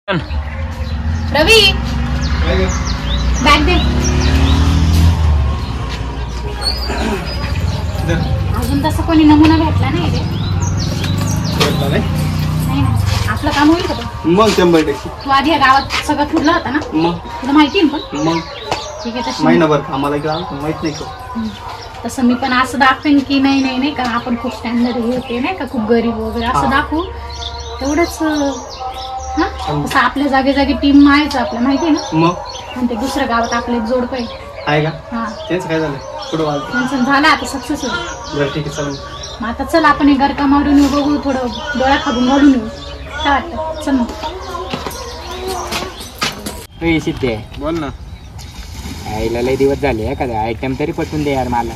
रवी bag दे. अजून तसं कोणी नमुना भेटला नाही रे. नाही ना, आपलं काम होईल का मग 100%. तू आधी या गावात सगळं फिरला होता ना, मग तुला माहिती आहे पण. मग ठीक आहे, तसं महिनाभर आम्हाला इकडे माहित नाही का. तसं मी पण असं दाखवेन की नाही नाही नाही का आपण खूप स्टँडर्ड होते नाही का, खूप गरीब वगैरे असं दाखवू तेवढंच. हा तसं आपल्या जागे जागी टीम आहेच आपल्या, माहिती आहे ना. मग आणि ते दुसऱ्या गावात आपले एक जोड पाहिजे आहे का. हा त्यांचं काय झालं पुढं टेन्शन झालं आता, सक्सेस होईल. बरं ठीक आहे चालेल. मग आता चल आपण हे घर कामावरून येऊ, बघू थोडं डोळा खालून घालून येऊ. काय वाटतं, चल मग. सिद्धे बोल ना. आईला लय दिवस झाले एखादा आयटम तरी पटवून दे यार मला.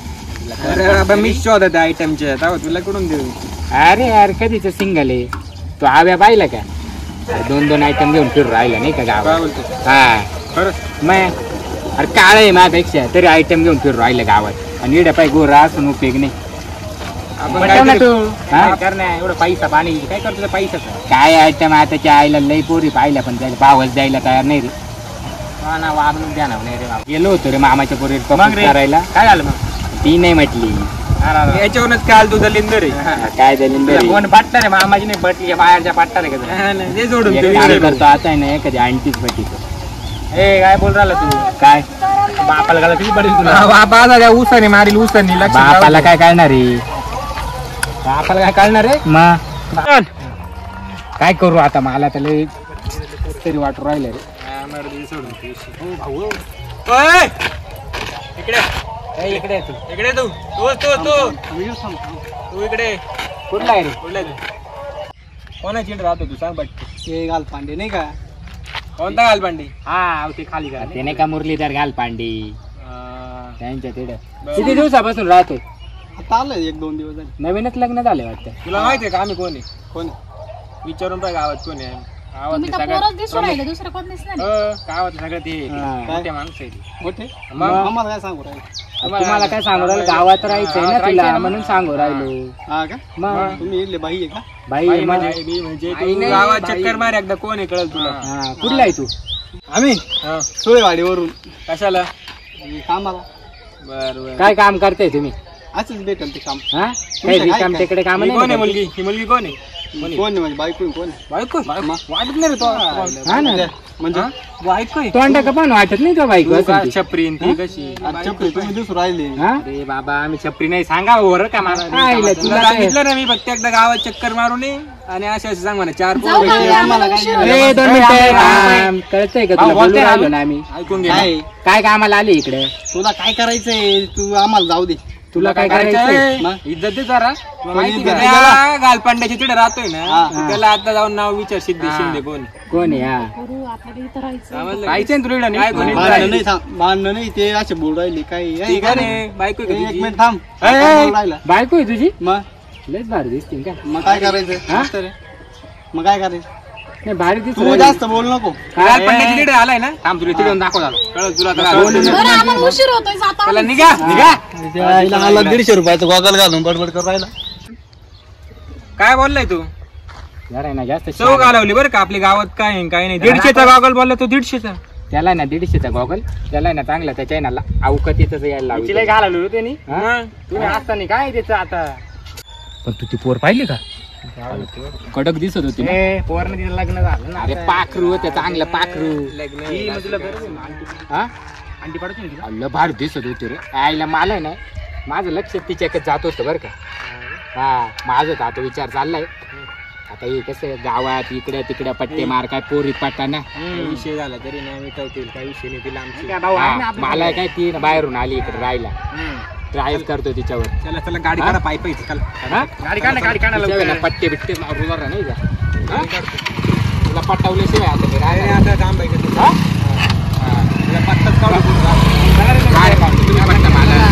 अरे मी शोधत आयटमचे तुला कुठून देऊ. अरे यार कधीच सिंगल आहे तो. आव्या पाहिला का 2-2 आयटम घेऊन फिरून राहिला नाही का गावात. हा खरंच मग अरे काळ आहे माझ्यापेक्षा तरी आयटम घेऊन फिरून राहिलं गावात. आणि इडा पाय गोरा असून उपयोग नाही. एवढं पैसा पाणी काय करतो पैशाचा. काय आयटम आताच्या आईला लई पोरी पाहिल्या पण त्याला भावच द्यायला तयार नाही रे. वागणूक द्या नाही रे. गेलो होतो रे मामाच्या पोरी करायला. काय झालं मग ती नाही म्हटली. याच्यावरूनच काल तुझं लिंदर आहे. काय लिंदर कोण पाटणार आहे मामाची नाही पटली बाहेरच्या पाटणार आहे का जोडून करतो आता नाही कधी आणतीच पटी. ए काय बोल राहिला तू. काय बापाला घाला किती पडेल तुला. बाबा उसाने मारील उसाने. बापाला काय कळणार आहे. बापाला काय कळणार आहे. मग काय करू आता मला त्याला तरी वाटू राहिलं रे. इकडे इकडे तू इकडे तू इकडे कुठला आहे रे. कुठला कोणाची राहतो तू सांग. बट ते गालपांडे नाही का. कोणता गालपांडी. हा ते खाली का ते नाही का मुरलीधर गालपांडे त्यांच्या तिकडे. किती दिवसापासून राहतोय. आता आलंय 1-2 दिवस झाले. नवीनच लग्न झाले वाटतं. तुला माहिती आहे का आम्ही कोण आहे. कोण विचारून पाय गावात कोण आहे. तुम्ही तर पोरच दिसून राहिले, दुसरं कोण दिसणार नाही. गावात सगळं ते मोठे माणसं आहे. मोठे मग आम्हाला काय सांगू राहिले. तुम्हाला काय सांगू राहिलो गावात राहायचंय ना तुला म्हणून सांगू राहिलो. हा का. मग तुम्ही इथले बाई आहे का. बाई म्हणजे तू गावात चक्कर मार एकदा कोण आहे कळल तुला. कुठला आहे तू. आम्ही सुळेवाडीवरून. कशाला कामाला. बरं काय काम करताय तुम्ही. असंच भेटेल ते काम. हा काही काम तिकडे काम नाही. कोण आहे मुलगी. ही मुलगी कोण आहे. कोण आहे म्हणजे बायको. कोण बायको वाटत नाही रे तो. हा ना म्हणजे बायको तोंडा का पण वाटत नाही तो बायको. छपरी ती कशी. छपरी तुम्ही दिसून राहिले. अरे बाबा आम्ही छपरी नाही सांगा वर का मला. तुला सांगितलं ना मी फक्त एकदा गावात चक्कर मारून ये आणि असे सांग म्हणा 4 जाऊ का रे, आम्हाला उशीर होतो. 2 मिनिटं कळतंय का तुला. बोलून राहिलो ना आम्ही. ऐकून घे. काय कामाला आली इकडे. तुला काय करायचंय तू आम्हाला जाऊ दे. तुला काय करायचंय. इज्जत दे जरा. गालपांड्याच्या तिथे राहतोय ना त्याला आता जाऊन नाव विचार. सिद्धी शिंदे कोण कोण आहे. करू, आपल्याला इथं राहायचं. काहीच तुला मानणं नाही ते असे बोल राहिले. काय बायको. 1 मिनिट थांब. बायको आहे तुझी. मग लयच भारी दिसते का. मग काय करायचं. मग काय करायचं. नाही भारी तू दिसते. जास्त बोल नको. आलाय ना थांब तुला तिथे दाखव झालं कळलं तुला. बरं आम्हाला उशीर होतोय, जाता आम्ही. निघा 150 रुपयाचं गॉगल घालून बडबड कर राहिला. काय बोललाय तू. जरा ना जास्त चव घालवली बरं का आपल्या गावात. काय काय नाही. 150चा गॉगल बोलला तो 150चा. त्याला ना 150चा गॉगल त्याला ना चांगला त्याच्या ना अवकतीच यायला लावली. घालवलं त्यांनी. तुम्ही असताना काय त्याचं आता. पण तू ती पोर पाहिली का. कडक दिसत होती. पोरनं तिचं लग्न झालं ना. अरे पाखरू होतं चांगलं पाखरू. भारी दिसत होती रे. आईला मला ना माझं लक्ष तिच्याकडे जात होतं बरं का. हा माझं आता विचार चाललाय आता हे कसं गावात इकडे तिकडे पट्टे मार काय पोरीत पट्टा ना. विषय झाला तरी नाही मिटवतील. काही विषय नाही तिला आमची. मला काय ती बाहेरून आली इकडे राहायला. ट्रायल करतो तिच्यावर. चला चला गाडी काढा. पायी गाडी काढा. पट्टे बिट्टे मारून नाही का. तुला पटवल्याशिवाय आता काम पाहिजे.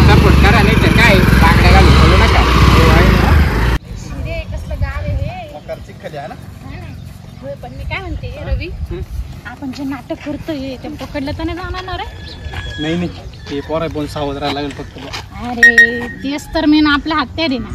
सपोर्ट करा नाही तर काय बांगड्या घालून बोलू नका. कसलं गाव आहे हे. होय, पण मी काय म्हणते रवी, आपण जे नाटक करतोय ते पकडलं तर नाही जाणार ना रे. नाही ते पोरा बोल सावध राहायला लागेल फक्त. अरे तेच तर मेन आपल्या हत्यार आहे ना.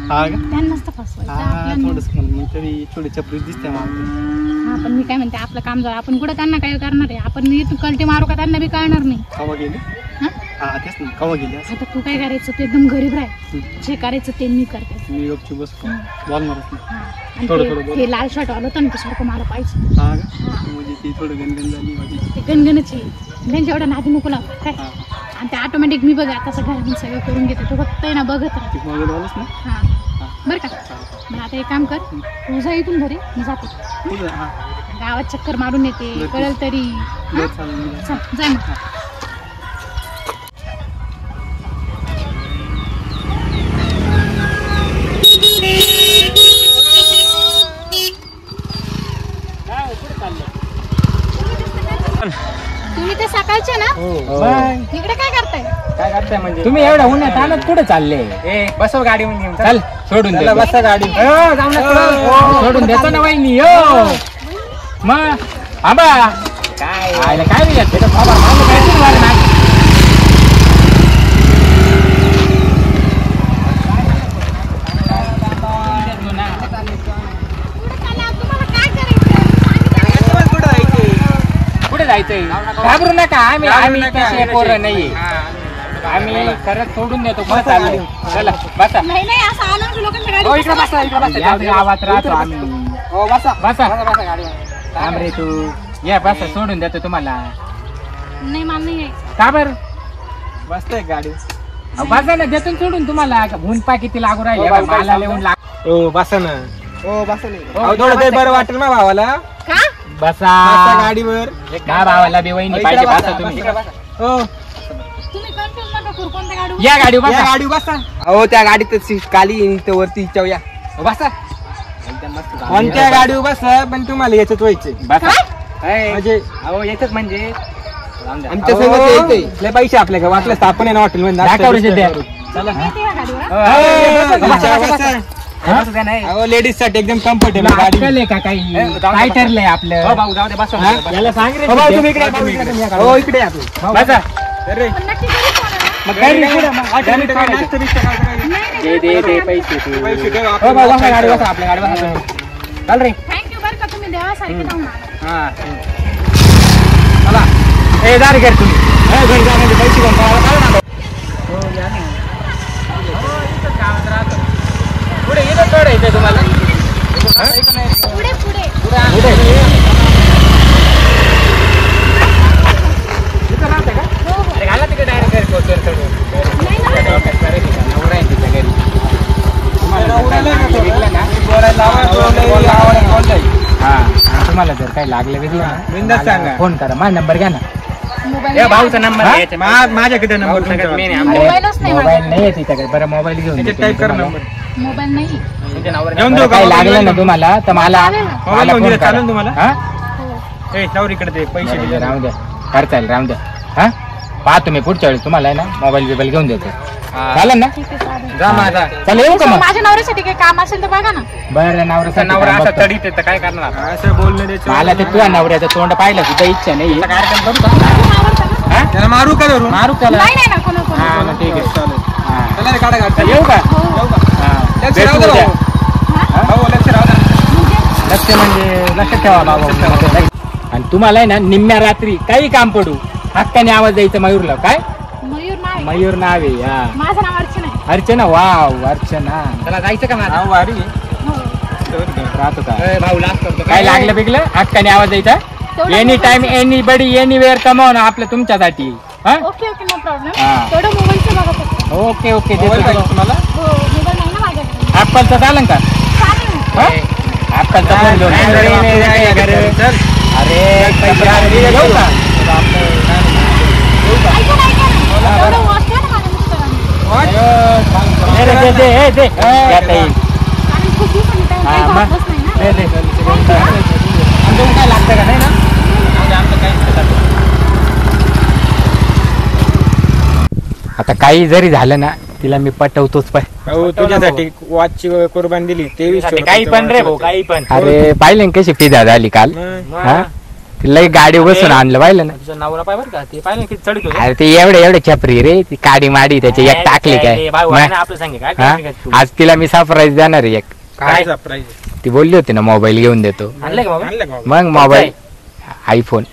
हा का. त्यांनाच तर फसवायचं आपल्याला. थोडस तरी थोडी चपरी दिसते मला. हा पण मी काय म्हणते आपलं काम झालं आपण कुठं त्यांना काय करणार आहे आपण मी कल्टी मारू का त्यांना बी कळणार नाही कवा गेली हा? हा तेच ना कवा गेली असं आता तू काय करायचं तू एकदम गरीब राह जे करायचं ते मी करते मी गपचूप बसतो बोलणारच नाही हा. आणि थोडं ते- बोल. ते लाल शर्ट आलं होतं ना ते सारखं मला पाहिजे हा का म्हणजे ती थोडं गणगण झाली माझी ते गणगणची त्यांच्या एवढं नादी नको लावू काय हा आणि ते ऑटोमॅटिक मी बघ आता सगळं मी सगळं करून घेते तू फक्त आहे ना बघत राह ती मग झालंच ना हा बरं का मग आता एक काम कर तू जा इथून घरी मी जाते कुठं हा गावात चक्कर मारून येते कळलं तरी हा? बरं चालेल मी जातो. चल जाय मग तुम्ही ते सकाळचे ना इकडे काय करताय काय करताय म्हणजे तुम्ही एवढं उन्हात आणत कुठे चालले बसव गाडी चल सोडून दे बसा गाडी सोडून देतो ना वहिनी यो मग आबा काय आयला काय नाही येत बाबा मला काय नाही वाटत ना. तुम्हाला काय करायचं कुठे जायचंय घाबरू नका आम्ही तसे पोरं नाहीये आम्ही खरंच सोडून देतो कुठं चाललोय चला बसा नाही नाही असं आलं की लोकांच्या हो गाडीत इकडे बसा इकडे बसा या गावात राहतो आम्ही हो बसा बसा बसा गाडी थांब रे तू या बसा सोडून देतो तुम्हाला नाही मला नाही यायचं का बर बसतोय गाडी बसा ना देतो सोडून तुम्हाला ऊन पा किती लागू राहिले मला लिहून लाग हो बसा ना हो बसा नाही अहो, थोडं तरी बरं वाटेल ना भावाला का बसा बसा गाडीवर का भावाला बी वहिनी पाहिजे बसा तुम्ही हो तुम्ही कन्फ्युज नका करू कोणत्या गाडीवर या गाडी या बसा गाडी बसा अहो त्या गाडीत सीट खाली येईन इथं वरती या बसा कोणत्या गाडीवर बसा पण तुम्हाला याच्यात व्हायचे बसा म्हणजे अहो येतच म्हणजे आमच्या संगत यायचंय लय पैसे आपल्या वाटलं तर आपण आहे ना हॉटेल मध्ये येते या गाडीवर अहो लेडीज साठी एकदम कम्फर्टेबल गाडी आहे का काही काय ठरलंय आपलं भाऊ जाऊ दे बसा याला सांग रे हो, तुम्ही इकडे या, भाऊ, इकडे या. हो इकडे या आपलं. बसा अरे, पण नक्की घरी कोणाला? मग काय रे, पुढं मग हॉटेल मध्ये काय नाश्ता बिस्टा काय करायचं? नाही दे नाही पैसे तू पैसे ठेव, हो आपण भाऊ बसा बसायचं. गाडी बसा आपल्या गाडी बसा चल रे थँक्यू बरं का तुम्ही देवासारखे जाऊन आला हा चला ए जा रे घर तुम्ही घरी जाण्याचे पैसे कोण पाहायला काय ना पुढे इथं चढ येते तुम्हाला पुढे पुढे इथं राहते का हो हो अरे घाला तिकडे डायरेक्ट घरी पोहोचवर चढून नाही ना नवरा आहे तिच्या घरी हा तुम्हाला जर काही लागलं बिनधास्त वेगळं सांगा. फोन करा माझा नंबर घ्या ना मोबाईल भाऊचा नंबर हा? घ्यायचा. माझ्याकडे नंबर भाऊ सगळ्यात main आहे अरे, आमचा. मोबाईलच नाही मोबाईल माझ्याकडे. नाही आहे तिच्याकडे बरं मोबाईल घेऊन देतो टाईप कर तुम्हाला. नंबर मोबाईल नाही तुमच्या नावावर घेऊन बरं, देऊ का? काही मोबाईल लागलं ना घेऊन तुम्हाला तर मला चालेल ना. मोबाईल घेऊन फोन दिला, करा. चालेल तुम्हाला? हा? हो ए नवर इकडे ते पैसे बरं, दिले राहून द्या खर्चायला राहून द्या हा पाहतो मी पुढच्या वेळेस तुम्हाला आहे ना मोबाईल बिबाईल घेऊन देतो चालेल ना ठीक आहे चालेल जा माझा चल येऊ का सर, मग माझ्या नवऱ्यासाठी काही काम असेल तर बघा ना बरं नवरा नवरा असा बघतो. तडीत येतं काय करणार असं बोलणं द्यायचं मला ते तुझ्या नवऱ्याचं तोंड पाहिलं सुद्धा इच्छा नाही कार्यक्रम करू का? तुम्ही आवडता का? हा? त्याला मारू का धरून मारू त्याला नाही नाही ना कोणा कोणा हा मग ठीक आहे चालेल हा. चला रे, काढा गाडी. चल, येऊ का हो जाऊ का? हा. लक्ष भेटू राहू दे उद्या. भाऊ. हा? भाऊ लक्ष राहू दे. म्हणजे लक्ष म्हणजे लक्ष ठेवा बाबा आणि तुम्हाला आहे ना निम्म्या रात्री काही काम पडू हक्काने आवाज द्यायचा मयूरला काय मयूर नाव आहे. मयूर नाव आहे हा माझं नाव अर्चना आहे अर्चना वाव अर्चना त्याला जायचं का माझं हा, वारी आहे. हो राहतो का भाऊ लास्ट करतो काय लागलं बिगलं हक्काने आवाज द्यायचा तेवढं एनी टाइम मोबाईलचं- एनी बडी एनी वेअर कमावणं आपलं तुमच्यासाठी हा ओके ओके नो प्रॉब्लेम हा. तेवढं मोबाईलचं बघा फक्त ओके ओके मोबाईल देतो पाहिजे तुम्हाला हो मोबाईल नाही ना माझ्याकडे ऍपलचं चालेल का चालेल ना ऍपलचा फोन घेऊन नाही, नाही, नाही, नाही, अरे चल. पैसे आणले, येऊ का? ऐका ना तेवढं वॉच द्या ना माझ्या मिस्टरांनी दे रे, दे, दे, दे. घेता येईल. कारण खूप दिवसांनी काही हा, काही मग. वापस नाही ना दे, दे. Thank you, हा. आमच्याकडे काय लागतं का नाही ना आता काही जरी झालं ना तिला मी पटवतोच पाय भाऊ तुझ्यासाठी वॉचची कुर्बानी दिली 2300 काही पण रे भाऊ काही पण अरे पाहिलं ना कशी फिदा झाली काल मग. हा तिला गाडी बसून आणलं पाहिलं ना तुझा नवरा पाय बरं का ते पाहिलं किती चढतो अरे ते एवढे छपरी रे ती काडी माडी त्याची एक टाकली काय मग, आपलं सांगे काय हा? आज तिला मी सरप्राईज देणार आहे एक काय सरप्राईज ती बोलली होती ना मोबाईल घेऊन देतो. आणलं का मग मोबाईल आयफोन.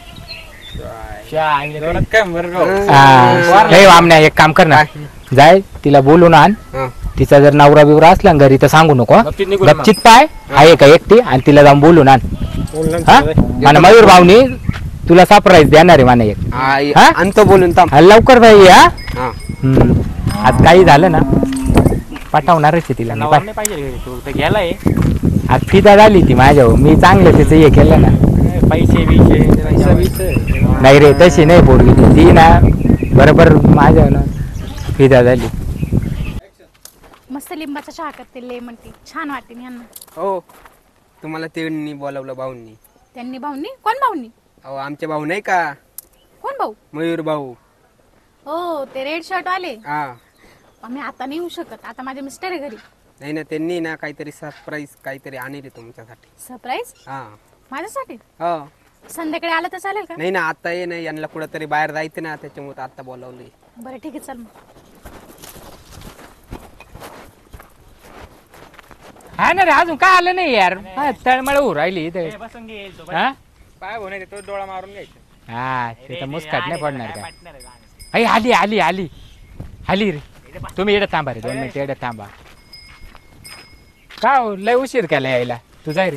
हे वामण्या एक काम कर ना, जाय तिला बोलून आण. तिचा जर नवरा बिवरा असला घरी तर सांगू नको. गपचित पाय आहे का एकटी आणि तिला जाऊन बोलून आण. मला मयूर भाऊनी तुला सरप्राईज देणार आहे मला एक. आणतो बोलून थांब. लवकर बाई. आज काही झालं ना पाठवणारच आहे तिला. गेलाय आज फिदा झाली ती माझ्यावर. मी चांगलं तिचं हे केलं ना. पैसे नाही रे तशी नाही पोरगी ती ना बरोबर माझ्या ना फिदा झाली. मस्त लिंबाचा चहा करते लेमन टी छान वाटते यांना. हो तुम्हाला त्यांनी बोलावलं भाऊंनी. त्यांनी भाऊनी कोण भाऊनी? अहो आमचे भाऊ नाही का, कोण भाऊ? मयूर भाऊ. हो ते रेड शर्ट वाले. हा आम्ही आता नाही येऊ शकत, आता माझे मिस्टर आहे घरी. नाही ना, त्यांनी ना काहीतरी सरप्राईज काहीतरी आणले तुमच्यासाठी. सरप्राईज हा माझ्यासाठी? हो. संध्याकाळी आलं तर चालेल का? नाही ना आता ये ना, यांना कुठंतरी बाहेर जायचं ना, त्याच्यामुळे आता बोलावलंय. बरं ठीक आहे चल मग. हा ना रे अजून काय आलं नाही यार. तळमळ होऊ राहिली इथे. पाय होणे तो डोळा मारून घ्यायचा. हा ते तर मुस्काट नाही पडणार का. अय आली आली आली आली रे. तुम्ही येडत थांबा रे 2 मिनिट येडत थांबा. का हो, लय उशीर केला यायला. तू जाय रे,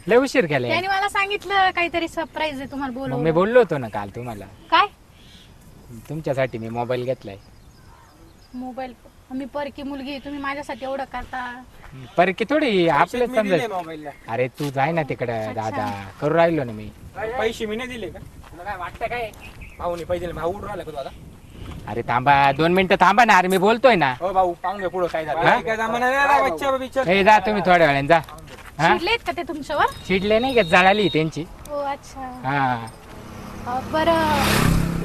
लय उशीर केला. त्याने मला सांगितलं काहीतरी सरप्राईज आहे तुम्हाला मी बोलवलं. बोललो होतो ना काल तुम्हाला. काय तुमच्यासाठी मी मोबाईल घेतलाय. मोबाईल? मी परकी मुलगी, तुम्ही माझ्यासाठी एवढं करता. परकी थोडी आपलं समजा. मोबाईलला अरे तू जाय ना तिकडे दादा. करू राहिलो ना मी. पैसे मी नाही दिले का तुला? काय वाटतं काय भाऊनी पैसे दिले? भाऊ उडून राहिला का तू आता? अरे थांबा 2 मिनिटं थांबा ना. अरे मी बोलतोय ना. हो भाऊ पाहून घे पुढं काय झालं. काय जमाना नाही रे, बच्चा बिच्चा. हे जा तुम्ही थोड्या वेळाने जा. हा चिडलेत का ते तुमच्यावर? चिडले नाही का, जळाली त्यांची. हो अच्छा. हा बरं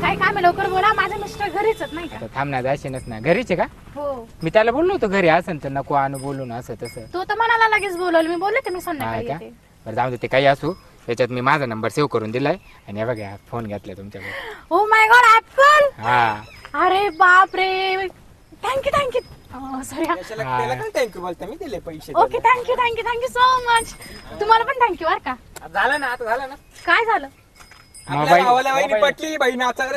काय काम आहे लवकर बोला. माझे मिस्टर घरीच आहेत नाही का? आता थांब ना, जाशीनच ना. घरीच आहे का? हो. मी त्याला बोललो होतो घरी असेल तर नको आणू बोलून असं तसं. तो तर म्हणाला लगेच बोलवलं. मी बोलले मी हा संध्याकाळी का? येते. बरं जाऊ दे, ते काही असू. त्याच्यात मी माझा नंबर सेव्ह करून दिलाय आणि हे बघा फोन घेतलाय तुमच्याकडे. Oh my God apple. हा अरे बाप रे, थँक्यू. सॉरी. त्याला काय थँक्यू बोलता, मी दिले पैसे. Okay thank you so much. तुम्हाला पण थँक्यू बरं का. झालं ना, आता झालं ना. काय झालं? आपल्या भावाला वहिनी पटली, बहीण नाचा. ओ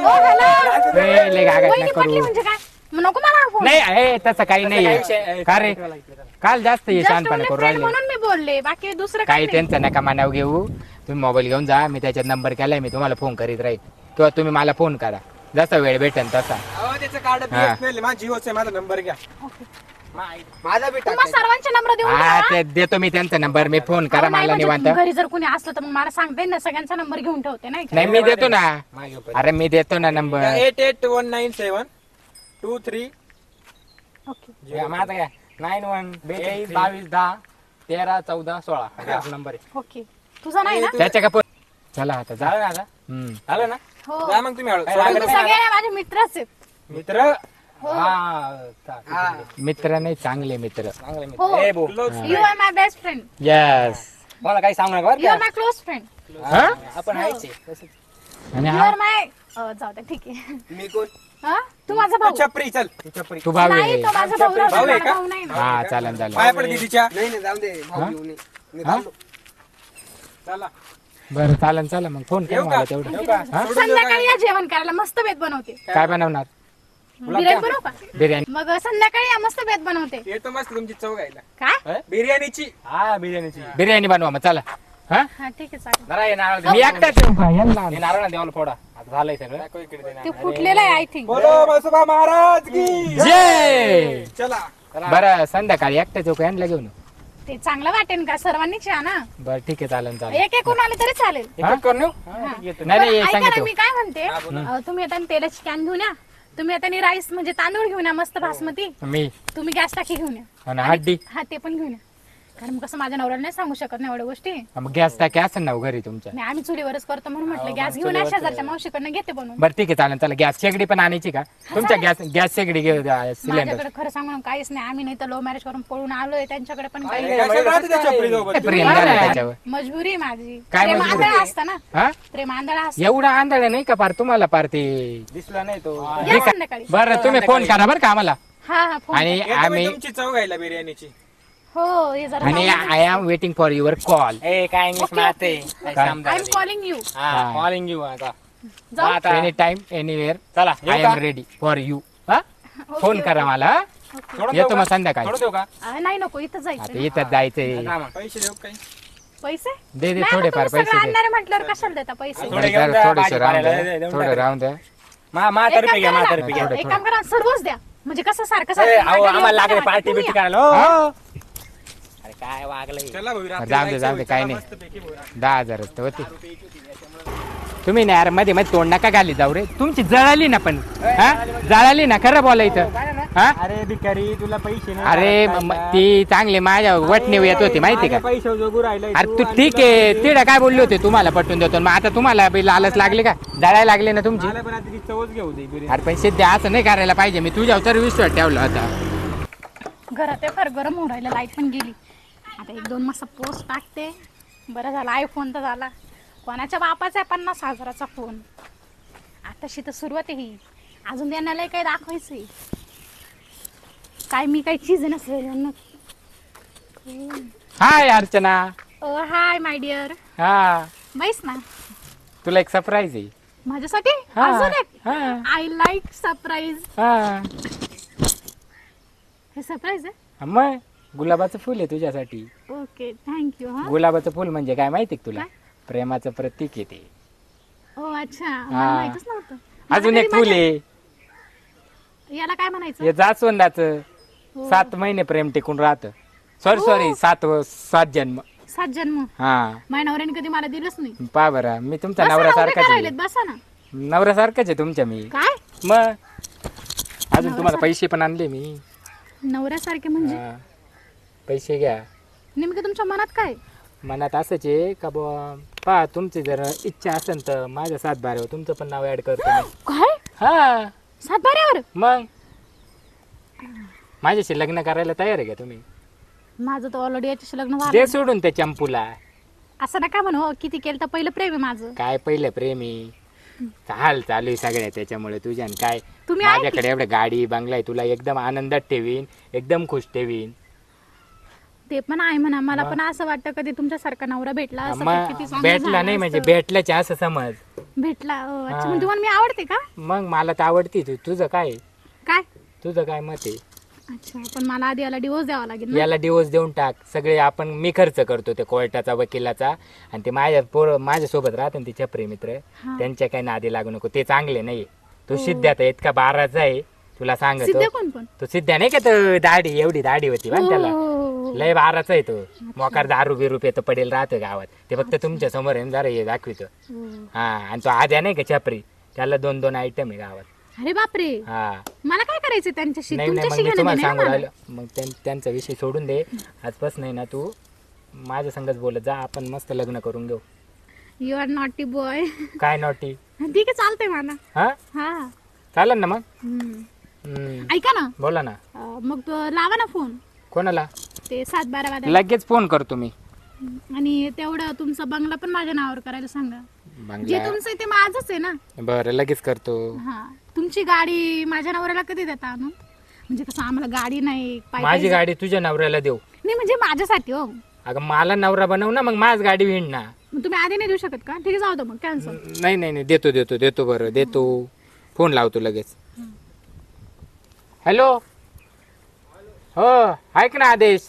हॅलो. लय गागाट वहिनी नका पटली करू. म्हणजे काय? मग नको मला फोन. नाही हे तसं काही नाही. का रे काल जास्त हे Just शानपणा only करू friend राहिले. म्हणून मी बोलले, बाकी दुसरं काही काही नाही. त्यांचं नका मानाव घेऊ. तुम्ही मोबाईल घेऊन जा. मी त्याच्यात नंबर केलाय. मी तुम्हाला फोन करीत राहील किंवा तुम्ही मला फोन करा जसा वेळ भेटेल तसा. त्याचं कार्ड BSNL माझा जिओचा माझा नंबर घ्या. ओके. माझा बी तुम्हा सर्वांचे नंबर देऊन हा द्या. ते देतो मी त्यांचा नंबर. मी फोन करा अहो, नाही मला म्हणजे निवांत. घरी जर कोणी असलं तर मग मला सांगते ना, सगळ्यांचा नंबर घेऊन ठेवते नाही का? नाही मी देतो ना. अरे मी देतो ना नंबर. 88197232 ओके माझा काय 912210131416 नंबर आहे. ओके. तुझा नाही ना? त्याच्या का चला आता जा. झालं ना आता? झालं ना? हो. जा मग तुम्ही हळू. तुम्ही सगळे माझे मित्रच आहेत. मित्र हो. मित्र नाही, चांगले मित्र. हो. ए बो. You are my best friend. Yes. मला काही सांगू नका बरं यू आर का? My close friend. आपण हायचे. आणि यू हा आर माय जाऊ दे ठीक आहे. मी कोण? हा तू माझा भाऊ. छपरी चल छपरी. तू भाऊ नाही आहे. तो माझा भाऊ राहतो, भाऊ आहे माझा का? भाऊ नाही ना. हा चालेल पाया चालेल. पड दीदीच्या. नाही नाही जाऊ दे भाऊ घेऊन ये. मी हा? चाललो. चला. बरं चालेल चला मग फोन कर येऊ का? मला तेवढं. येऊ का? हा? संध्याकाळी या जेवण करायला, मस्त बेत बनवते. काय बनवणार? बिर्याणी बनवू का? बिर्याणी. मग संध्याकाळी या, मस्त बेत बनवते. येतो मस्त तुमची चव घ्यायला. काय? बिर्याणीची. हा बिर्याणीची. बिर्याणी बनवा मग चला. हा हा ठीक आहे चालेल. जरा हे नारळ दे. मी एकटाच येऊ का? यांना आण. हे नारळ ना देवाला फोडा. आता झालंय सगळं. दाखव इकडे ते ते नारळ. फुटलेलं आहे आय थिंक. बोलो मसोबा महाराज की जय. चला. बरं संध्याकाळी एकटाच येऊ का? यांना घेऊन येऊ? ते चांगलं वाटेल का? सर्वांनीच या ना. बरं ठीक आहे चालेल चालेल. एक एक कोण आले तरी चालेल. हा? एक करून येऊ? हा. नाही बरं, नाही ऐका ना, सांगितलं. मी काय म्हणते, तुम्ही आता तेलाची कॅन घेऊन या. तुम्ही आता राईस म्हणजे तांदूळ घेऊन या मस्त बासमती. मी तुम्ही गॅस टाकी घेऊन या. आणि हड्डी. हा ते पण घेऊन या. कारण मग कसं माझ्या नवऱ्याला नाही सांगू शकत नाही एवढ्या गोष्टी. मग गॅस टाकी असेल ना हो घरी तुमच्या? नाही आम्ही चुलीवरच करतो म्हणून म्हटलं गॅस घेऊन या, शेजारच्या मावशीकडनं घेते बनवून. बरं ठीक आहे चालेल. चला गॅस शेगडी पण आणायची का? तुमच्या गॅस शेगडी घेऊ सिलेंडर. माझ्याकडे खरं सांगून काहीच नाही. आम्ही नाही तर लव्ह मॅरेज करून पळून आलोय, त्यांच्याकडे पण काही नाही. कशाला राहते त्या छपरी सोबत? प्रेम झालं त्याच्यावर. मजबुरी आहे माझी. काय प्रेम मजबुरी? आंधळा असतं ना. हा प्रेम आंधळा असतं. एवढा आंधळ नाही का पार तुम्हाला पार ते. दिसला नाही तो. या संध्याकाळी. बरं तुम्ही फोन करा बरं का आम्हाला. हा हा फोन आणि येतो मी आम्ही तुमची चव घ्यायला बिर्याणीची. हो हे जरा आणि I am waiting for your call. ए काय इंग्लिश मारते I am calling you. Calling you आता. जाऊ आता एनी टाइम एनिवेअर चला I am ready for you. Phone करा मला. येतो मग संध्याकाळी. थोडं देऊ का? नाही नको इथं आता जायचं. इथं जायचंय. पैसे देऊ काही? पैसे दे नाही, आता थोडेफार तुम्ही पैसे सगळं दे. आणणार आहे म्हटल्यावर कशाला देता पैसे? थोडे घेऊन जा, थोडेसे भाजीपाल्याला राहून देऊन द्या. टाका. थोडं राहून द्या. म्हातारी घ्या म्हातारी घ्या. एक काम करा सर्वच द्या म्हणजे कसं सारखं ए, सारखं अहो, वाटेल आम्हाला लागले वाटेल पार्टी बिटी तुम्ही करायला. हो, हा? हो. अरे काय वागलंय. चला भाऊ, रात्री जाऊ दे जायचं काय होईल. नाही. चला मस्तपैकी भाऊ, 10,000 तर होते. तुम्ही ना यार मध्ये मध्ये तोंड नका घाली जाऊ रे. तुमची जळाली ना पण हा जळाली ना खरं बोलायचं हा. अरे भिकारी तुला पैसे नाही. अरे ती चांगली माझ्या वटणीव येत होती माहिती का. पैसे जोगू राहिलाय अरे तू ठीक आहे तिला काय बोलले होते तुम्हाला पटवून देतो मग आता तुम्हाला बी लालच लागली का जळायला लागली ना तुमची. मला पण आता ती चवच घेऊ दे बिर्याणी. अरे पैसे द्या असं नाही करायला पाहिजे. मी तुझ्यावर तर विश्वास ठेवला होता. घरात आहे फार गरम होऊन राहिलं लाईट पण गेली. आता 1-2 मस्त पोस्ट टाकते. बरं झालं आयफोन तर झाला. कोणाच्या बापाचा आहे 50,000चा फोन. आताशी तर सुरुवात आहे ही. अजून त्यांना काही दाखवायचंय काय मी काही चीज नसेल. Hi Archana. Hi my dear. हा बैस ना तुला एक सरप्राईज आहे. माझ्यासाठी हा. अजून एक. हा. I like surprise. हा. हे सरप्राईज आहे. मग गुलाबाचं फुल आहे तुझ्यासाठी. Okay thank you. हा गुलाबाचं फुल म्हणजे काय माहिती का तुला काय? प्रेमाचं प्रतीक आहे ते. ओ अच्छा मला माहितच नव्हतं. अजून मला एक तरी फुल आहे याला काय म्हणायचं? हे जास्वंदाचं. हो. 7 महिने प्रेम टिकून राहतं. सॉरी 7 जन्म. 7 जन्म. हा माझ्या नवऱ्याने कधी मला दिलंच नाही. पा बरं मी तुमचा बसा ना, नवरा उभे सारखाच का आहे. राहिलेत? बसा ना. नवरा सारखाच आहे तुमच्या मी. काय मग अजून तुम्हाला पैसे पण आणले मी. नवऱ्यासारखे म्हणजे हा. पैसे घ्या. नेमकं तुमच्या मनात काय? मनात असंच आहे का बुवा पा तुमची जर इच्छा असेल तर माझ्या 7/12 तुमचं पण नाव ऍड करतो मी. काय हा 7/12 मग माझ्याशी लग्न करायला तयार आहे का तुम्ही. माझं तर ऑलरेडी याच्याशी लग्न दे झालं. सोडून त्या चंपूला. असं नका म्हणू हो, किती केलं तर पहिलं प्रेम आहे माझं. काय पहिलं प्रेमी चालू आहे सगळ्या त्याच्यामुळे तुझ्या आणि काय तुम्ही आहे माझ्याकडे एवढं गाडी बंगला आहे तुला एकदम आनंदात ठेवीन एकदम खुश ठेवीन. ते पण आहे म्हणा. मला पण असं वाटतं कधी तुमच्यासारखा नवरा भेटला असं तर मग किती चांगलं भेटला झालं नाही म्हणजे असतं. भेटल्याचे असं समज. भेटला अच्छा हा. म्हणजे तुम्हाला मी आवडते का? मग मला तर आवडती तुझं काय काय तुझं काय मत आहे. अच्छा पण मला आधी याला डिवोर्स द्यावा लागेल ना. याला डिवोर्स देऊन टाक. सगळे आपण मी खर्च करतो ते कोर्टाचा वकिलाचा आणि ते माझ्यासोबत राहते तिच्या प्रेमित्र हा. त्यांच्या काही नादी लागू नको. ते चांगले नाही. तो सिद्धार्थ इतका बाराचा आहे तुला सांगतो. सिद्ध कोण पण तो सिद्धा नाही का तो दाढी एवढी दाढी होती बा त्याला हो. लय बाराचा आहे तो. मोकार दारू बिरू पेतो पडेल राहतो गावात. ते फक्त तुमच्या समोर आहे ना जरा हे दाखवितो. हा आणि तो आद्या नाही का छपरी त्याला 2-2 आयटम आहे गावात. अरे बापरे हा मला काय करायचं त्यांच्याशी? नाही नाही मग तुमच्याशी मी घेणं तुम्हाला देणं सांगू आहे राहिलो. मग त्यांचा विषय सोडून दे. आजपासून नाही ना तू माझ्या संगच बोलत जा. आपण मस्त लग्न करून घेऊ. You are naughty boy. काय नॉटी. ठीक आहे चालतंय मला. हा हा चालेल ना मग. हम्म. हम्म, ऐका ना बोला ना. मग लावा ना फोन कोणाला. ते 7/12 वाजता. लगेच फोन करतो मी. आणि तेवढं तुमचा बंगला पण माझ्या नावावर करायला सांगा. जे बंगला तुमचं आहे ते माझंच आहे ना. बरं लगेच करतो. हा तुमची गाडी माझ्या नवऱ्याला कधी देता आणून? म्हणजे कसं आम्हाला गाडी नाही माझी गाडी तुझ्या नवऱ्याला देऊ. नाही म्हणजे माझ्यासाठी हो. अगं मला नवरा बनव ना मग माझ गाडी विण ना. मग तुम्ही आधी नाही देऊ शकत का? ठीक आहे जाऊ दे मग कॅन्सल. नाही नाही नाही देतो बरं देतो. फोन लावतो लगेच. हॅलो हो ऐक ना आदेश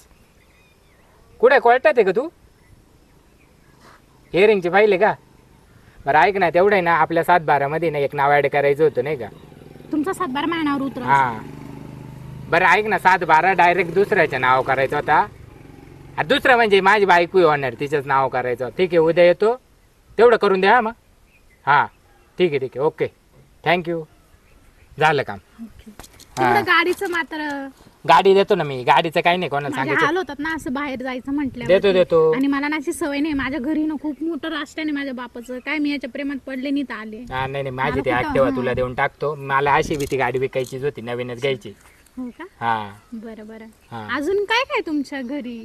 कुठे कोर्टात आहे का तू. हिअरिंगचे पाहिले का. बरं ऐक ना तेवढं आहे ना आपल्या 7/12 मध्ये ना एक नाव ऍड करायचं होतं नाही का. तुमचा 7/12 महिन्यावर उतरा. हा बरं ऐक ना 7/12 डायरेक्ट दुसऱ्याचं नाव करायचं होता. अरे दुसरं म्हणजे माझी बायको होणार तिचंच नाव करायचं. ठीक आहे उद्या येतो तेवढं करून द्या मग. हां ठीक आहे ओके थँक्यू झालं काम. तेवढं गाडीचं मात्र गाडी देतो ना मी. गाडीचं काही नाही कोणाला माझे सांगायचं. हाल होतात ना असं बाहेर जायचं म्हटलं. देतो आणि मला ना अशी सवय नाही. माझ्या घरी ना खूप मोठं राष्ट्र आहे माझ्या बापाचं. काय मी याच्या प्रेमात पडले नाही तर आले. हा नाही माझी मला ती कुठं- ऍक्टिवा हा. तुला देऊन टाकतो. मला अशी बी ती गाडी विकायचीच होती नवीनच घ्यायची. हो का हा बरं बरं. हा. अजून काय काय तुमच्या घरी?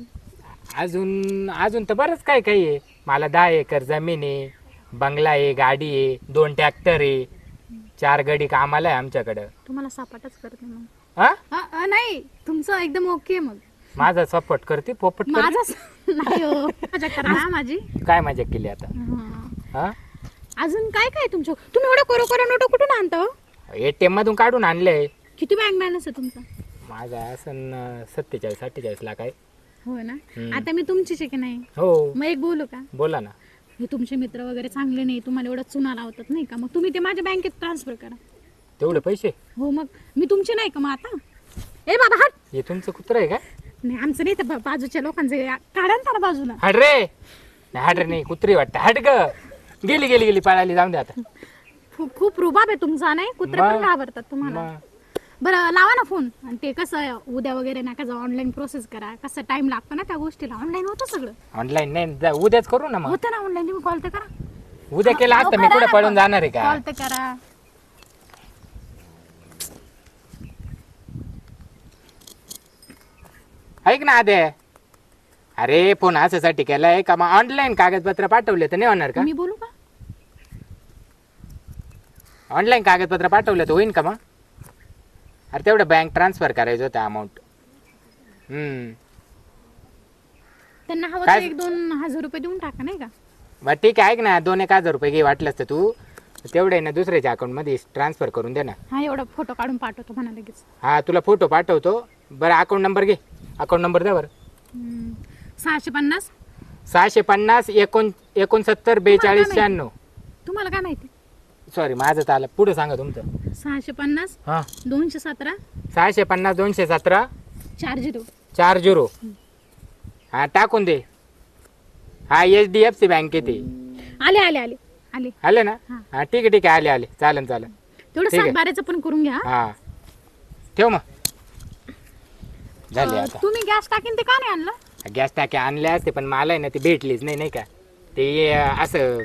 अजून तर बरंच काय काही आहे. मला 10 एकर जमीन आहे बंगला आहे गाडी आहे 2 ट्रॅक्टर आहे 4 गडी कामाला आहे आमच्याकडं. तुम्हाला सपाटच करते मग. नाही तुमचं एकदम ओके मग. माझा सपोर्ट करते पोपट करते. माझा नाही हो. मजा करा ना माझी. काय मजा केली आता? हा. हा अजून काय काय तुमचं? तुम्ही एवढं कोरो नोट कुठून आणता हो? ATM मधून काढून आणलंय. किती बँक बॅलन्स आहे तुमचा? माझा असं 47-48 लाख आहे. हो ना. आता मी तुमचीच आहे की नाही? हो. मग एक बोलू का? बोला ना. हे तुमचे मित्र वगैरे चांगले नाही, तुम्हाला एवढं चुना लावतात नाही का, मग तुम्ही ते माझ्या बँकेत ट्रान्सफर करा. तेवढे पैसे? हो मग मी तुमचे नाही का मग आता? ए बाबा हट. हे तुमचं कुत्र आहे का? नाही आमचं नाही, तर बाजूच्या लोकांचे काढा ना बाजूला. हट रे. नाही हट रे, नाही कुत्री वाटतं. हट ग. गेली पळाली. जाऊन दे आता. खूप रुबाब आहे तुमचा नाही, कुत्रे पण घाबरतात तुम्हाला. मग बरं लावा ना फोन. आणि ते कसं उद्या वगैरे नका जाऊ, ऑनलाईन प्रोसेस करा. कसं टाइम लागतो ना त्या गोष्टीला. ऑनलाईन होतं सगळं. ऑनलाईन नाही, उद्याच करू ना. मग होतं ना ऑनलाईन, तुम्ही कॉल तर करा. उद्या केला असतं मी कुठे पळून जाणार आहे का? कॉल तर करा. ऐक ना आदे, अरे फोन असासाठी केलाय का? मग ऑनलाईन कागदपत्र पाठवले तर नाही होणार का? मी बोलू का? ऑनलाईन कागदपत्र पाठवलं तर होईन का मग? अरे तेवढं बँक ट्रान्सफर करायचं होतं अमाऊंट. त्यांना हवं काय? तर 1-2 हजार रुपये देऊन टाका नाही का? बरं ठीक आहे, ऐक ना 1,000 रुपये घे वाटलंच तर तू तेवढे ना दुसऱ्याच्या अकाउंटमध्ये ट्रान्सफर करून दे ना. हा एवढा फोटो काढून पाठवतो म्हणा लगेच. हा तुला फोटो पाठवतो. बरं अकाउंट नंबर घे. अकाउंट नंबर द्या बरं. 650. 650 69 42 96. तुम्हाला काय माहिती? सॉरी माझं चालं, पुढे सांगा तुमचं. 650 हां 217 650 217 40. 40. हा टाकून दे. हा HDFC बँक येते. आले आले आले आले. आले ना? हा. हा ठीक आहे आले चालेल. तेवढं ठीक आहे. 7-12चं पण करून घ्या. हा ठेव मग. झाली आता. तुम्ही गॅस टाकीन ते का नाही आणलं? गॅस टाक्या आणल्या असते पण मला आहे ना ती भेटलीच नाही का? ते असं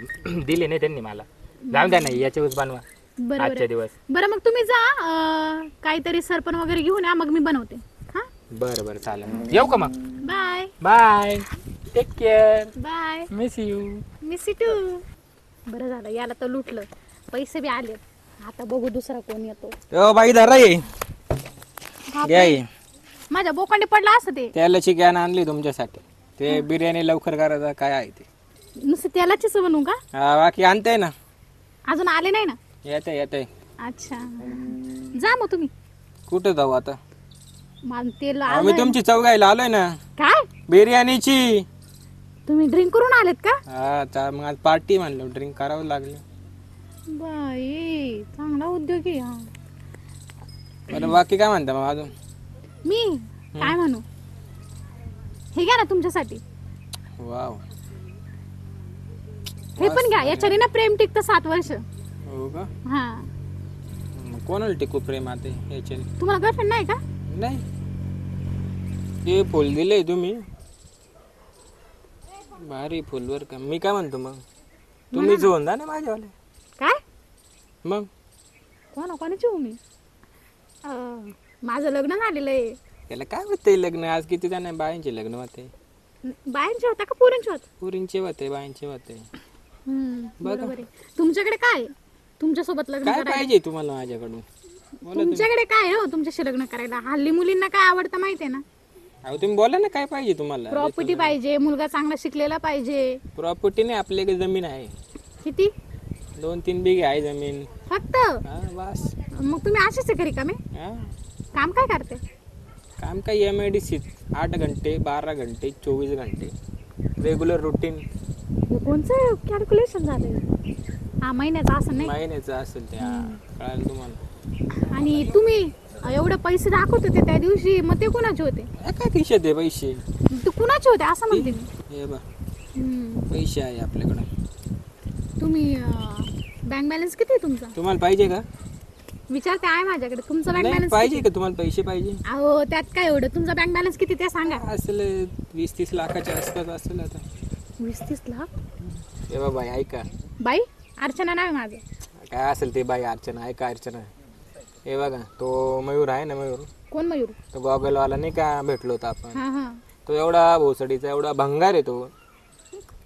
दिले नाही त्यांनी मला. जाऊ द्या ना याच्यावर बनवा बरं आजच्या दिवस. बरं मग तुम्ही जा काहीतरी सरपण वगैरे घेऊन या, मग मी बनवते. हा बरं चालेल. येऊ का मग? Bye bye. Take care. Bye. Miss you. Miss you too. बरं झालं याला तर लुटलं, पैसे बी आले. आता बघू दुसरा कोण येतो. ओ बाई धरा ये. घ्या ये. माझ्या बोकांडी पडला असं ते. त्याला चिकन आणली तुमच्यासाठी. ते बिर्याणी लवकर करायचं काय आहे ते. नुसतं त्यालाच बनवू का? हा बाकी आणते ना. अजून आले नाही ना? येते. अच्छा जा मग तुम्ही. कुठं जाऊ आता? मला तेल आम्ही तुमची चौघायला आलोय ना काय? बिर्याणीची. तुम्ही ड्रिंक करून आलेत का? हा मग आज पार्टी म्हणलं ड्रिंक करावं लागलं. बाई चांगला उद्योग आहे हा. बरं बाकी काय म्हणता मग अजून? मी काय म्हणू, हे घ्या ना तुमच्यासाठी. वाव. हे पण घ्या, याच्याने ना प्रेम टिकतं 7 वर्ष. हो का? हा. मग कोणाला टिकू प्रेम आता याच्या? तुम्हाला गर्लफ्रेंड नाही का? नाही. हे फुल दिले तुम्ही, भारी फुलवर का. मी काय म्हणतो मग तुम्ही जोन जा ना माझ्यावाले. काय मग कोणाची हो मी? माझं लग्न झालेलं आहे. त्याला काय होतंय लग्न? आज किती जण बायांचे लग्न होते. बायांचे होता का पोरांचे होत? पुरींचे होते बायांचे होते. बरोबर आहे. तुमच्याकडे काय तुमच्या सोबत लग्न काय करायला? पाहिजे तुम्हाला माझ्याकडून? तुमच्याकडे काय आहे हो तुमच्याशी लग्न करायला? हल्ली मुलींना काय आवडतं माहितीये ना? अहो तुम्ही बोला ना काय पाहिजे तुम्हाला? प्रॉपर्टी पाहिजे, मुलगा चांगला शिकलेला पाहिजे. प्रॉपर्टी नाही, आपल्याकडे जमीन आहे. किती? 2-3 बिघे आहे जमीन. फक्त? हा बस. मग तुम्ही असेच आहे घरी का? मी हा काम काय करते? काम काय MIDC 8 घंटे 12 घंटे 24 घंटे रेग्युलर रुटीन. कोणचं कॅल्क्युलेशन झालंय? हा महिन्याचं असं नाही. महिन्याचं असेल ते. कळालं तुम्हाला? आणि तुम्ही एवढे पैसे दाखवत होते त्या दिवशी, मग ते कुणाचे होते? काय खिशात आहे पैसे? ते कुणाचे होते असं म्हणते मी. हे बा पैसे आहे आपल्याकडे. तुम्ही बँक बॅलन्स किती आहे तुमचा? तुम्हाला पाहिजे का? विचारते आहे माझ्याकडे. तुमचा बँक नाही, बॅलन्स पाहिजे का तुम्हाला? पैसे पाहिजे? अहो त्यात काय एवढं? तुमचा बँक बॅलन्स किती ते सांगा. असेल 20-30 लाखाच्या आसपास असेल आता. 20-30 लाख? हे बाबा ऐका. बाई अर्चना नाव आहे माझं. काय असेल ते बाई अर्चना. ऐका अर्चना, हे बघा तो मयूर आहे ना, मयूर कोण मयूर? तो गॉगलवाला नाही का भेटलो होता आपण. हा हा. तो एवढा भोसडीचा एवढा भंगार आहे तो.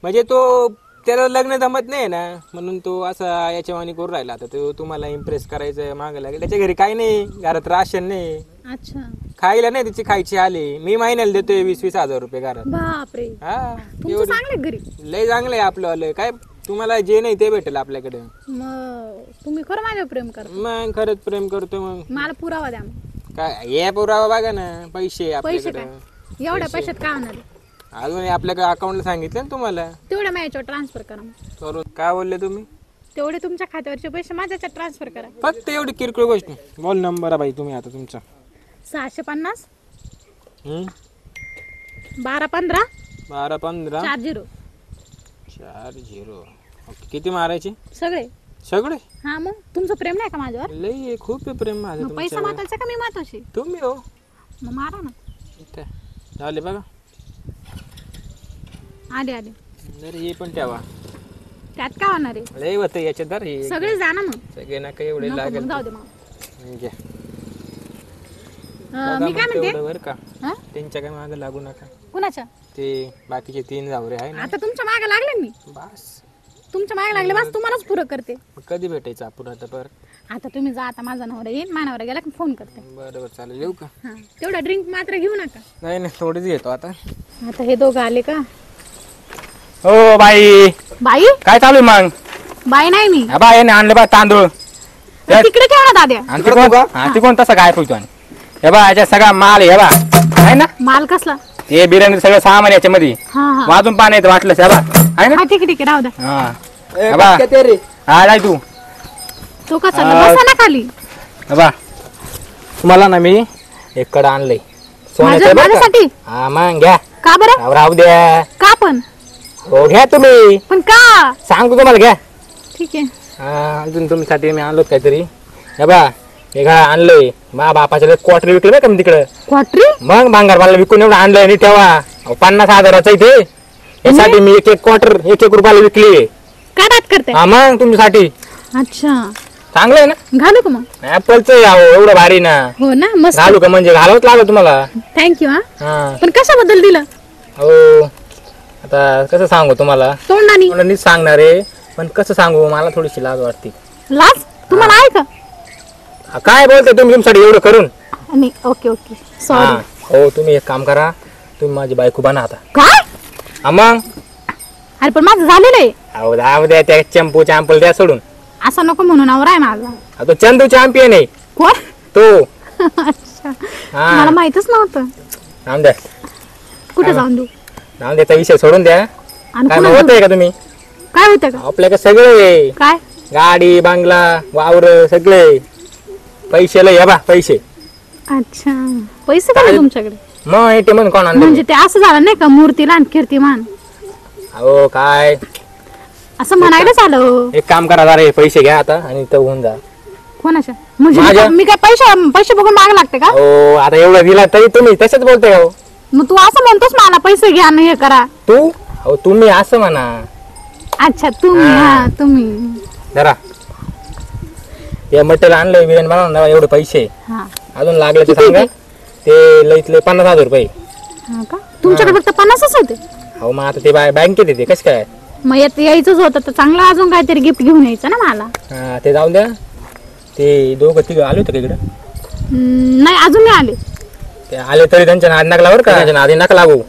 म्हणजे तो त्याला लग्न जमत नाही ना, म्हणून तो असा याच्यावानी करून राहिला. आता तो तुम्हाला इम्प्रेस करायचं मागं लागेल. त्याच्या घरी काही नाही, घरात राशन नाही, अच्छा खायला नाही, तिची खायची आले. मी महिन्याला देतोय 20-20 हजार रुपये घरात. बापरे, हा तुमचं चांगलं घरी. लय चांगलं आहे आपलं आलं. काय तुम्हाला जे नाही ते भेटेल आपल्याकडे. मग तुम्ही खरं माझ्यावर प्रेम करा. मग खरंच प्रेम करतो. मग मला पुरावा द्या मग. काय हे पुरावा बघा ना, पैसे पैसे आपल्याकडे. काय एवढ्या पैशात काय होणार आहे? अजून आपल्या अकाउंटला सांगितलं ना तुम्हाला तेवढ्या माझ्यावर ट्रान्सफर करा मग. करून. काय बोलले तुम्ही? तेवढे तुमच्या खात्यावरचे पैसे माझ्याच्यात ट्रान्सफर करा. फक्त एवढी किरकोळ गोष्ट. बोल नंबर बाई तुम्ही आता तुमचा. 650 हम्म? 1215 1215 40 40. ओके. किती मारायचे? सगळे. सगळे? हा मग तुमचं प्रेम नाही का माझ्यावर? लय आहे, खूप आहे प्रेम माझं मग पैसा तुमच्यावर. महत्वाचा का मी महत्वाची? तुम्ही हो मग मारा ना. इथे झाले बघा. आले जर हे पण ठेवा. त्यात काय होणार आहे? लय होतं याच्यात. दर हे सगळे जा ना मग. सगळे ना काही एवढे नको लागेल. मग, जाऊ दे मग. घ्या. मी काय म्हणते, बरं का, हा? त्यांच्या काय मागे लागू नका. कुणाच्या? ते बाकीचे 3 जावरे आहे ना, आता तुमच्या मागे लागले मी. बस. तुमच्या मागे लागले बस, तुम्हालाच पुरं करते. मग कधी भेटायचं आपण आता? परत आता तुम्ही जा. आता माझा नवरा येईल, माझा नवरा गेला की फोन करते. बरोबर चालेल. येऊ का? हा तेवढा ड्रिंक मात्र घेऊ नका. नाही नाही, थोडीच घेतो आता. आता हे दोघं आले का? हो बाई, बाई? काय चालू आहे मग? बाई नाही मी. हा बा, याने आणले बा तांदूळ. तिकडे ठेवा ना दाद्या. आणि ती कोण तसा काय फुलतो? हे बा, याच्यात सगळा माल आहे. हे बा आहे ना, माल कसला? ते बिर्याणी सगळं सामान याच्यामध्ये. हा हा वाजून पाणी येतं वाटलं. हे बा आहे ना. हा, ठीक आहे ठीक आहे, राहू द्या. हा हे बा, हा जाय तू. तो का चालला? बसा ना खाली. हे बा, तुम्हाला ना मी एक कडा आणलंय सोन्याचं बरं का? माझ्यासाठी? हा मग घ्या. का बरं? राहू द्या. का पण? हो घ्या तुम्ही, पण का? सांगतो तुम्हाला. घ्या. ठीक आहे. हा, अजून तुमच्यासाठी मी आणलो काहीतरी. हे बा, हे घा आणलंय. मा बापाच्या क्वार्टर विकलं बरं का मी तिकडं. क्वाटरी? मग भांगार मला विकून एवढं आणलंय. आणि ठेवा 50 हजाराचं इथे. यासाठी मी एक क्वार्टर 1 रुपयाला विकली. काय बात करते? हा मग तुमच्यासाठी. अच्छा, चांगलं आहे ना. घालू का मग? ऍपलचं एवढं भारी ना. हो ना, मस्त. घालू का? म्हणजे घालावंच लागलं तुम्हाला. थँक्यू. हा हा पण कशाबद्दल दिलं? हो, आता कसं सांगू तुम्हाला? तोंडानी? नीट सांगणार आहे, पण कसं सांगू, मला थोडीशी लाज वाटते. लाज तुम्हाला आहे का? काय बोलते तुम्ही तुमच्यासाठी एवढं करून? नाही, ओके ओके, हा, सॉरी. हो तुम्ही एक काम करा, तुम्ही माझी बायको बना आता. काय? हा मग. अरे पण माझं झालेलं आहे. अहो जाऊ द्या, त्या चंपू चॅम्पल द्या सोडून. असं नको म्हणून, नवरा आहे माझा. हा, तो चंदू चॅम्पियन आहे कोण? तो. अच्छा, हा मला माहितच नव्हतं. राम द्या. कुठे जाऊन देऊ? राम द्याचा विषय सोडून द्या. आणि काय पुन्हा होतंय का तुम्ही? काय होतं का? आपल्याकडे सगळं आहे. काय? गाडी, बंगला, वावर, सगळे पैसे लय. बा पैसे. अच्छा, पैसे काय तुमच्याकडे? मग ATM मध्ये कोण आणलं? म्हणजे ते असं झालं नाही का, मूर्तीलान कीर्तिमान अहो काय, असं म्हणायला झालं. एक काम करा जरा, हे पैसे घ्या आता आणि इथं होऊन जा. कोणाच्या? म्हणजे माझ्या. मी काय पैसे बघून माग लागते का? हो, आता एवढं दिला तरी तुम्ही तसंच बोलताय. हो मग तू असं म्हणतोस मला पैसे घ्या आणि हे करा. तू, हो तुम्ही असं म्हणा. अच्छा तुम्ही. हा तुम्ही. जरा हे मटेरियल आणलंय बिर्याणी बनवणार, एवढे पैसे हा अजून लागले तर किती सांगा. होते? ते लईतले 50,000 रुपये. हा का? तुमच्याकडे फक्त 50च होते? हो मग आता ते बँकेत येते कसं काय. मग यायचंच होतं तर चांगलं अजून काहीतरी गिफ्ट घेऊन यायचं ना मला. हा ते जाऊन द्या. ते दोघं तिघं आले होते का इकडं? नाही, अजून नाही आले. ते आले तरी त्यांच्या नादी नका लागू. का त्यांच्या नादी नका लागू.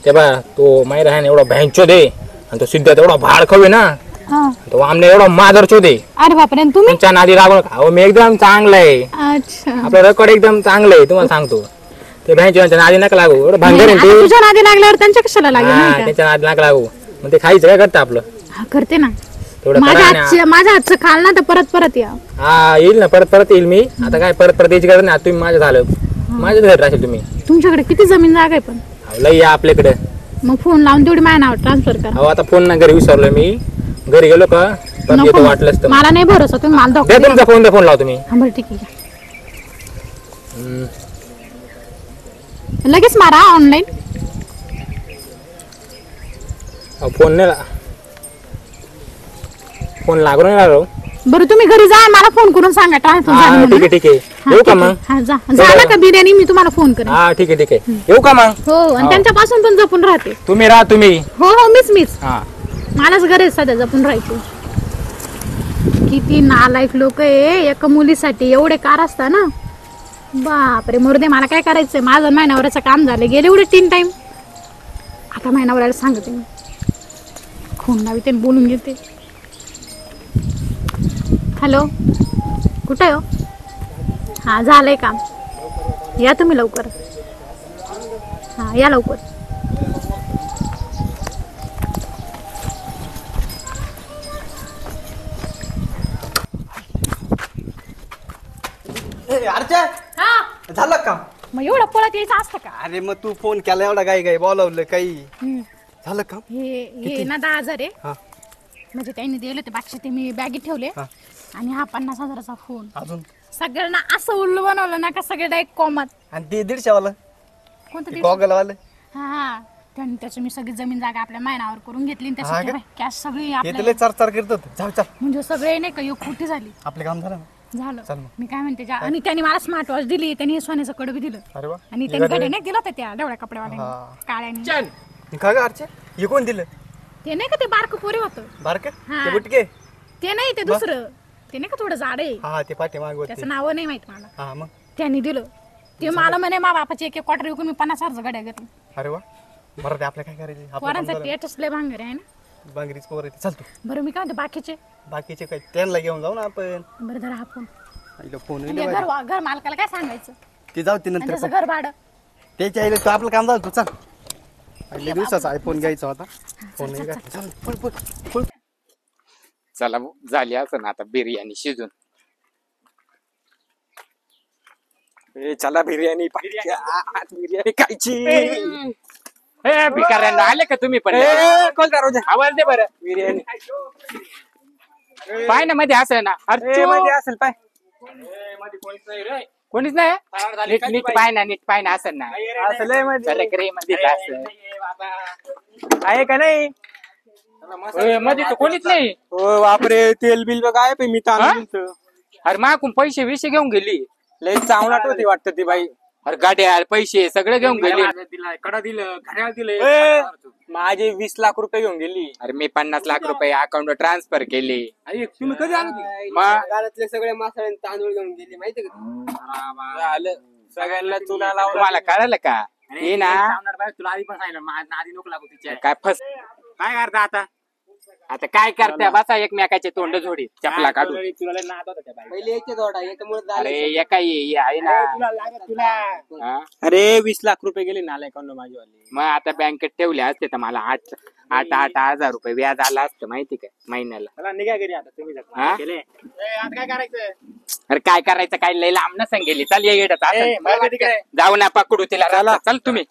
ते बा, तो मायरा आहे ना एवढा भँचो दे, आणि तो सिद्धार्थ एवढा भाड खवे ना, हा. तो आमने एवढा मादरचो दे. अरे बापरे, आणि तुम्ही? तुमच्या नादी लागू नका. अहो मी एकदम चांगलं आहे. अच्छा, आपलं रेकॉर्ड एकदम चांगलं आहे, तुम्हाला सांगतो. ते भँचोच्या नादी नका लागू. एवढं भांगर आहे आता ते. तुझ्या नादी लागल्यावर त्यांच्या कशाला लागेल हा, नाही का? त्याच्या नादी नका लागू. मग ते खायचं काय करतं आपलं? हा, करते ना. तेवढं माझ्या करा ना. माझ्या हातचं खाल ना तर परत या. हा येईल ना, परत येईल मी. आता काय परत यायची गरज नाही. आता तुम्ही माझ्या झालं, माझ्याच घरी राहशील तुम्ही. तुमच्याकडे किती जमीन जागा आहे पण? अहो, लई या आपल्याकडे. मग फोन लावून तेवढी माझ्या नावावर ट्रान्सफर करा. अहो आता फोन ना घरी विसरलोय मी. घरी गेलो का परत नको येतो मग. वाटलंच तर. मला नाही भरोसा, तुम्ही मला द्या दाखवा. तुमचा फोन, द्या फोन लावा तुम्ही. हा बरं ठीक आहे. लगेच मारा ऑनलाईन. फोन नाही फोन लागून नाही लागलो. बरं तुम्ही घरी जा, मला फोन करून सांगा ट्रान्सफर झालं हा म्हणून. ठीक आहे ठीक आहे. हा, येऊ का ठीक आहे. मग? हा जा. झालं का बिर्याणी? मी तुम्हाला फोन करेन. हा ठीक आहे ठीक आहे. येऊ का मग? हो, आणि त्यांच्यापासून पण जपून राहते. तुम्ही राहा तुम्ही. हो हो, मीच. हा मलाच गरज सध्या जपून राहायची. किती नालायक लोक आहे एका मुलीसाठी एवढे कार असता ना. बापरे मुर्दे, मला काय करायचंय. माझं महिनावराचं काम झालं, गेले एवढे 3 टाइम. आता महिनावराला सांगते मी, खून लावी ते बोलून घेते. हॅलो, कुठं आहे हो? हां झालंय काम, या तुम्ही लवकर. हां या लवकर. अर्चा हा झालं का? मग एवढं पळत यायचं असतं का? अरे मग तू फोन केला एवढा काय बोलावलं काही हम्म. झालं का? हे ना 10,000 आहे. हा म्हणजे त्यांनी दिले ते बाकी ते मी बॅगेत ठेवले. हा. आणि हा 50,000चा फोन. अजून सगळ्यांना असं उल्लू बनवलं ना का सगळे डायरेक्ट कॉमत. आणि ते 150 वाला कोणतं ते? गॉगल वाला हा त्यांनी त्याची मी सगळी जमीन जागा आपल्या महिनावर करून घेतली आणि हा का? त्याची कॅश सगळी हे आपल्या तुला चार करत जाऊ चल म्हणजे सगळे नाही का एक खोटी झाली. आपलं काम झालं ना. झालं. चल मग. मी काय म्हणते आणि त्यांनी मला स्मार्ट वॉच दिली, त्यांनी सोन्याचं कडं बी दिलं. अरे वा आणि त्यांनी कडे नाही दिलं होतं त्या डवळ्या कपड्यावाल्याने हा. काळ्याने. का ग अर्चे हे कोण दिलं? ते नाही का ते बारकं पोरे होतं. बारक हा. ते बुटके ते नाही ते दुसरं, ते नाही का थोडं जाड आहे. हा ते पाठी मागवते त्याचं नाव नाही माहित मला. हा मग त्यांनी दिलं ते मला म्हणे मा बापाची एक क्वार्टर विकून मी 50,000 गाड्या घेतली. अरे वा बरं ते आपलं काय करायचं आपलं काम पोरांचा झालं. टेटस लय भांगर आहे ना. बांगरीच पोर आहे चल तू बरं मी काय म्हणते बाकीचे. बाकीचे काय त्यांना घेऊन जाऊ ना आपण. बरं धरा हा फोन. आईला फोन म्हणजे घर मालकाला काय सांगायचं. ते जाऊ ते आणि नंतर त्याचं घर भाडं. त्याच्या आईला तू आपलं काम झालं तू चल. आईला दिवसाचा आयफोन घ्यायचा होता. फोन नाही घ्यायचा. चल पळ पळ पळ. चला भाऊ, झाली असं ना आता बिर्याणी शिजून. चला बिर्याणी पाहिजे. बिर्याणी खायची. ए भिकाऱ्यांना आले का तुम्ही पण? कोण दरवाजा? आवाज दे बरं. बिर्याणी पाय ना मध्ये असं ना. अरे मध्ये असेल पाय. कोणीच नाही. नीट नीट पाय ना, नीट पाय ना असं ना. असं लय मध्ये चला रे मध्ये असं. आहे का नाही? मध्ये तर कोणीच नाही. हो बापरे, तेल बिल बघ आहे मी तांदूळ. अरे मागून पैसे विषय घेऊन गेली. लय चांगलाट होती वाटतं ती बाई. अरे गाड्या पैसे सगळे घेऊन गेली. कडा दिलं, घड्याळ दिलं. माझे 20 लाख रुपये घेऊन गेली. अरे मी 50 लाख रुपये अकाउंटवर ट्रान्सफर केले. तुम्ही कधी आलो? मग घरातले सगळे मासाळे तांदूळ घेऊन गेले माहिती का? आलं सगळ्यांना तुला लावलं. तुम्हाला कळलं का? ये ना तुला आधी पण सांगितलं माझ्या आधी नको लागू तिच्या. काय फस काय करता आता? आता काय करते बसा एकमेकाचे तोंड जोडी चपला काढून. तुला नाद होता त्या बाईला. पहिले याचे जोडा याच्यामुळे अरे एका ये आहे ना. हा? अरे 20 लाख रुपये गेले ना अकाउंट माझीवाली. मग आता बँकेत ठेवले असते तर मला 8,000 रुपये व्याज आला असतं माहिती का महिन्याला. चला निघा घरी आता तुम्ही हा? केले. आता काय करायचं? अरे काय करायचं काय लय लांब न सांगेली. चल ये येडत ए, बरं का तिकडे? जाऊ ना पकडू तिला. चल तुम्ही.